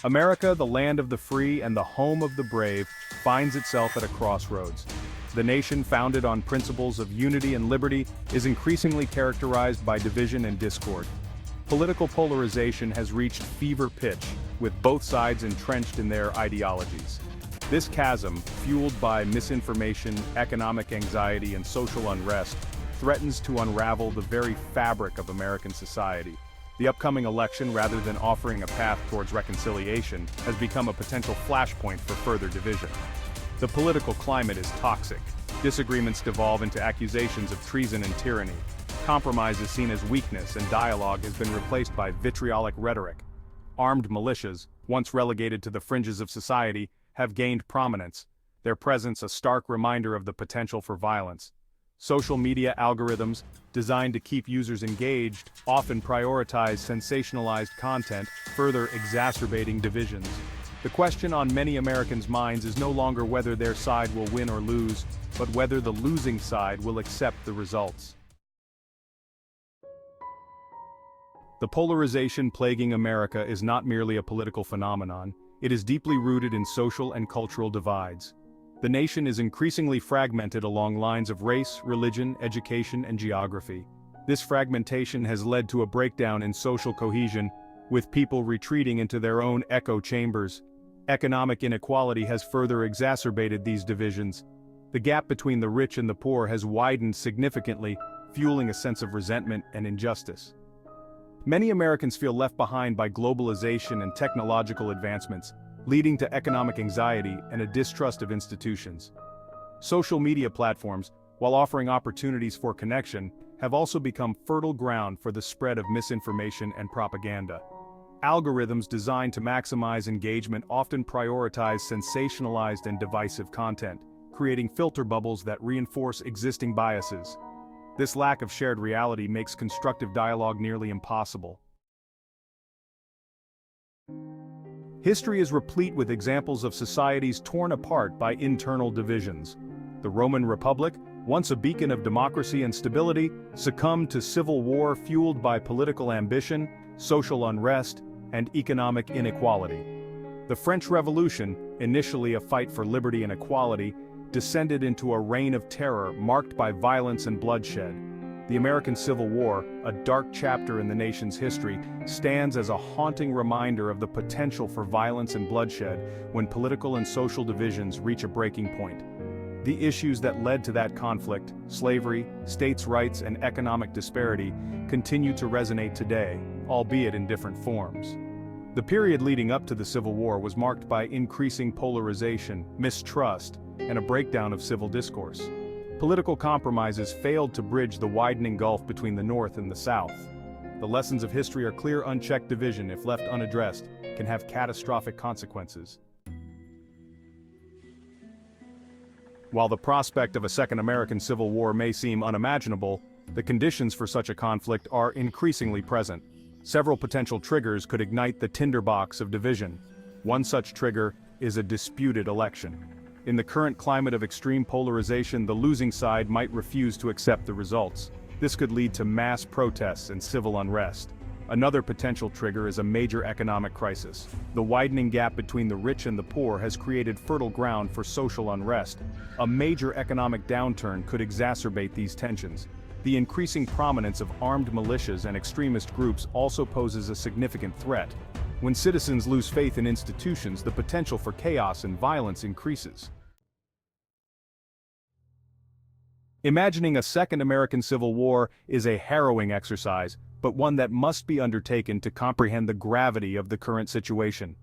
America, the land of the free and the home of the brave, finds itself at a crossroads. The nation, founded on principles of unity and liberty, is increasingly characterized by division and discord. Political polarization has reached fever pitch, with both sides entrenched in their ideologies. This chasm, fueled by misinformation, economic anxiety, and social unrest, threatens to unravel the very fabric of American society. The upcoming election, rather than offering a path towards reconciliation, has become a potential flashpoint for further division. The political climate is toxic. Disagreements devolve into accusations of treason and tyranny. Compromise is seen as weakness, and dialogue has been replaced by vitriolic rhetoric. Armed militias, once relegated to the fringes of society, have gained prominence, their presence a stark reminder of the potential for violence. Social media algorithms, designed to keep users engaged, often prioritize sensationalized content, further exacerbating divisions. The question on many Americans' minds is no longer whether their side will win or lose, but whether the losing side will accept the results. The polarization plaguing America is not merely a political phenomenon, it is deeply rooted in social and cultural divides. The nation is increasingly fragmented along lines of race, religion, education, and geography. This fragmentation has led to a breakdown in social cohesion, with people retreating into their own echo chambers. Economic inequality has further exacerbated these divisions. The gap between the rich and the poor has widened significantly, fueling a sense of resentment and injustice. Many Americans feel left behind by globalization and technological advancements, leading to economic anxiety and a distrust of institutions. Social media platforms, while offering opportunities for connection, have also become fertile ground for the spread of misinformation and propaganda. Algorithms designed to maximize engagement often prioritize sensationalized and divisive content, creating filter bubbles that reinforce existing biases. This lack of shared reality makes constructive dialogue nearly impossible. History is replete with examples of societies torn apart by internal divisions. The Roman Republic, once a beacon of democracy and stability, succumbed to civil war fueled by political ambition, social unrest, and economic inequality. The French Revolution, initially a fight for liberty and equality, descended into a reign of terror marked by violence and bloodshed. The American Civil War, a dark chapter in the nation's history, stands as a haunting reminder of the potential for violence and bloodshed when political and social divisions reach a breaking point. The issues that led to that conflict, slavery, states' rights, and economic disparity, continue to resonate today, albeit in different forms. The period leading up to the Civil War was marked by increasing polarization, mistrust, and a breakdown of civil discourse. Political compromises failed to bridge the widening gulf between the North and the South. The lessons of history are clear: unchecked division, if left unaddressed, can have catastrophic consequences. While the prospect of a second American Civil War may seem unimaginable, the conditions for such a conflict are increasingly present. Several potential triggers could ignite the tinderbox of division. One such trigger is a disputed election. In the current climate of extreme polarization, the losing side might refuse to accept the results. This could lead to mass protests and civil unrest. Another potential trigger is a major economic crisis. The widening gap between the rich and the poor has created fertile ground for social unrest. A major economic downturn could exacerbate these tensions. The increasing prominence of armed militias and extremist groups also poses a significant threat. When citizens lose faith in institutions, the potential for chaos and violence increases. Imagining a second American Civil War is a harrowing exercise, but one that must be undertaken to comprehend the gravity of the current situation.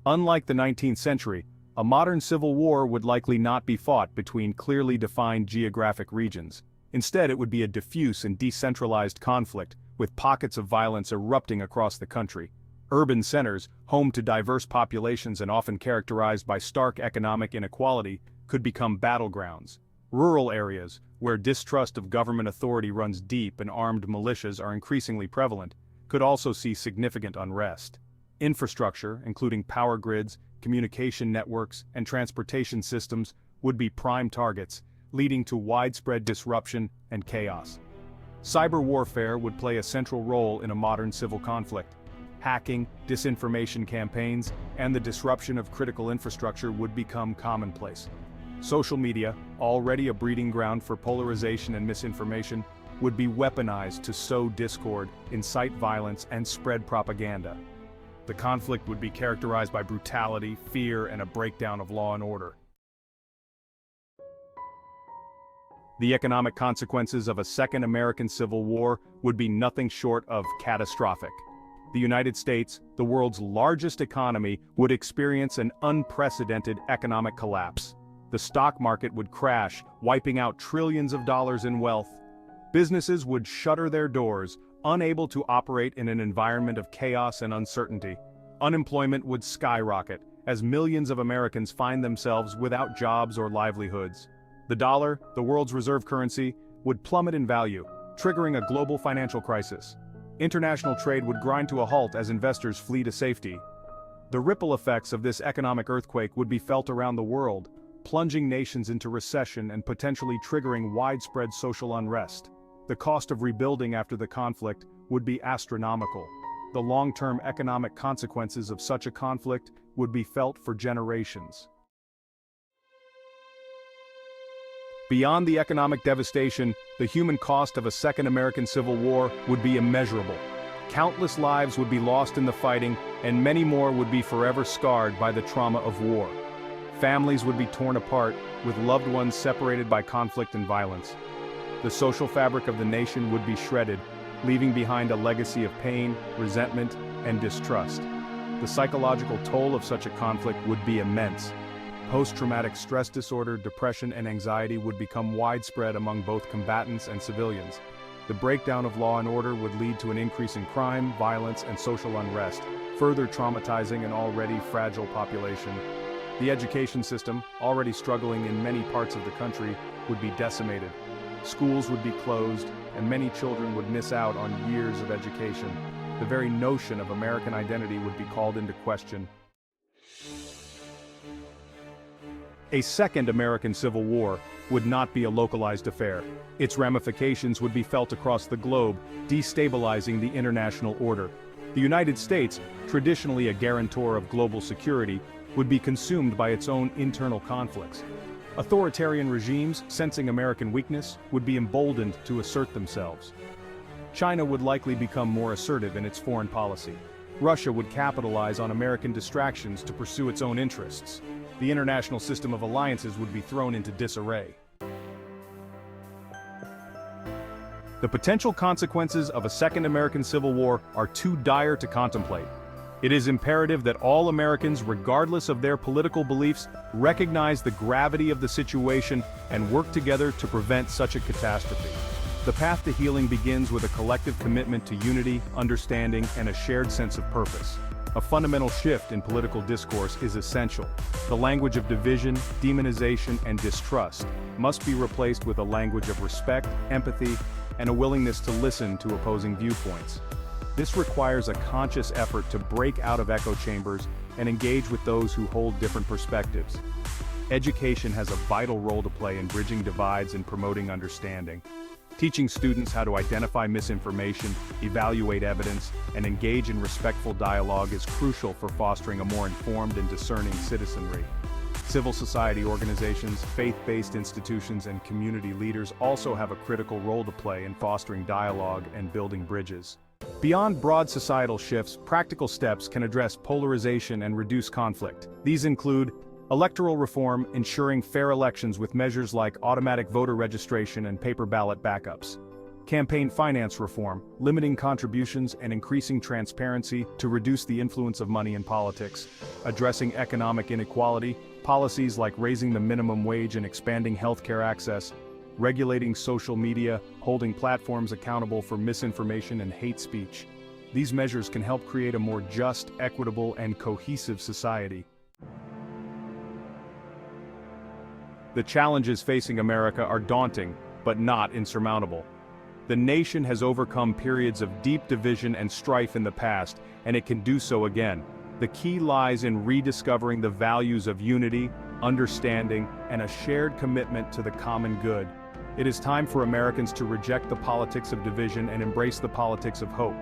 Unlike the 19th century, a modern civil war would likely not be fought between clearly defined geographic regions. Instead, it would be a diffuse and decentralized conflict, with pockets of violence erupting across the country. Urban centers, home to diverse populations and often characterized by stark economic inequality, could become battlegrounds. Rural areas, where distrust of government authority runs deep and armed militias are increasingly prevalent, could also see significant unrest. Infrastructure, including power grids, communication networks, and transportation systems, would be prime targets, leading to widespread disruption and chaos. Cyber warfare would play a central role in a modern civil conflict. hacking, disinformation campaigns, and the disruption of critical infrastructure would become commonplace. Social media, already a breeding ground for polarization and misinformation, would be weaponized to sow discord, incite violence, and spread propaganda. The conflict would be characterized by brutality, fear, and a breakdown of law and order. The economic consequences of a second American Civil War would be nothing short of catastrophic. The United States, the world's largest economy, would experience an unprecedented economic collapse. The stock market would crash, wiping out trillions of dollars in wealth. Businesses would shutter their doors, unable to operate in an environment of chaos and uncertainty. Unemployment would skyrocket, as millions of Americans find themselves without jobs or livelihoods. The dollar, the world's reserve currency, would plummet in value, triggering a global financial crisis. International trade would grind to a halt as investors flee to safety. The ripple effects of this economic earthquake would be felt around the world, plunging nations into recession and potentially triggering widespread social unrest. The cost of rebuilding after the conflict would be astronomical. The long-term economic consequences of such a conflict would be felt for generations. Beyond the economic devastation, the human cost of a second American Civil War would be immeasurable. Countless lives would be lost in the fighting, and many more would be forever scarred by the trauma of war. Families would be torn apart, with loved ones separated by conflict and violence. The social fabric of the nation would be shredded, leaving behind a legacy of pain, resentment, and distrust. The psychological toll of such a conflict would be immense. Post-traumatic stress disorder, depression, and anxiety would become widespread among both combatants and civilians. The breakdown of law and order would lead to an increase in crime, violence, and social unrest, further traumatizing an already fragile population. The education system, already struggling in many parts of the country, would be decimated. Schools would be closed, and many children would miss out on years of education. The very notion of American identity would be called into question. A second American Civil War would not be a localized affair. Its ramifications would be felt across the globe, destabilizing the international order. The United States, traditionally a guarantor of global security, would be consumed by its own internal conflicts. Authoritarian regimes, sensing American weakness, would be emboldened to assert themselves. China would likely become more assertive in its foreign policy. Russia would capitalize on American distractions to pursue its own interests. The international system of alliances would be thrown into disarray. The potential consequences of a second American Civil War are too dire to contemplate. It is imperative that all Americans, regardless of their political beliefs, recognize the gravity of the situation and work together to prevent such a catastrophe. The path to healing begins with a collective commitment to unity, understanding, and a shared sense of purpose. A fundamental shift in political discourse is essential. The language of division, demonization, and distrust must be replaced with a language of respect, empathy, and a willingness to listen to opposing viewpoints. This requires a conscious effort to break out of echo chambers and engage with those who hold different perspectives. Education has a vital role to play in bridging divides and promoting understanding. Teaching students how to identify misinformation, evaluate evidence, and engage in respectful dialogue is crucial for fostering a more informed and discerning citizenry. Civil society organizations, faith-based institutions, and community leaders also have a critical role to play in fostering dialogue and building bridges. Beyond broad societal shifts, practical steps can address polarization and reduce conflict. These include electoral reform, ensuring fair elections with measures like automatic voter registration and paper ballot backups. Campaign finance reform, limiting contributions and increasing transparency to reduce the influence of money in politics. Addressing economic inequality, policies like raising the minimum wage and expanding healthcare access. Regulating social media, holding platforms accountable for misinformation and hate speech. These measures can help create a more just, equitable, and cohesive society. The challenges facing America are daunting, but not insurmountable. The nation has overcome periods of deep division and strife in the past, and it can do so again. The key lies in rediscovering the values of unity, understanding, and a shared commitment to the common good. It is time for Americans to reject the politics of division and embrace the politics of hope.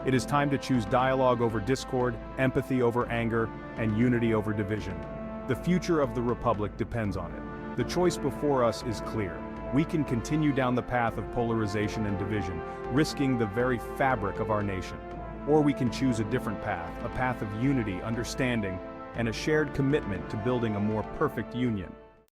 It is time to choose dialogue over discord, empathy over anger, and unity over division. The future of the Republic depends on it. The choice before us is clear. We can continue down the path of polarization and division, risking the very fabric of our nation. Or we can choose a different path, a path of unity, understanding, and a shared commitment to building a more perfect union.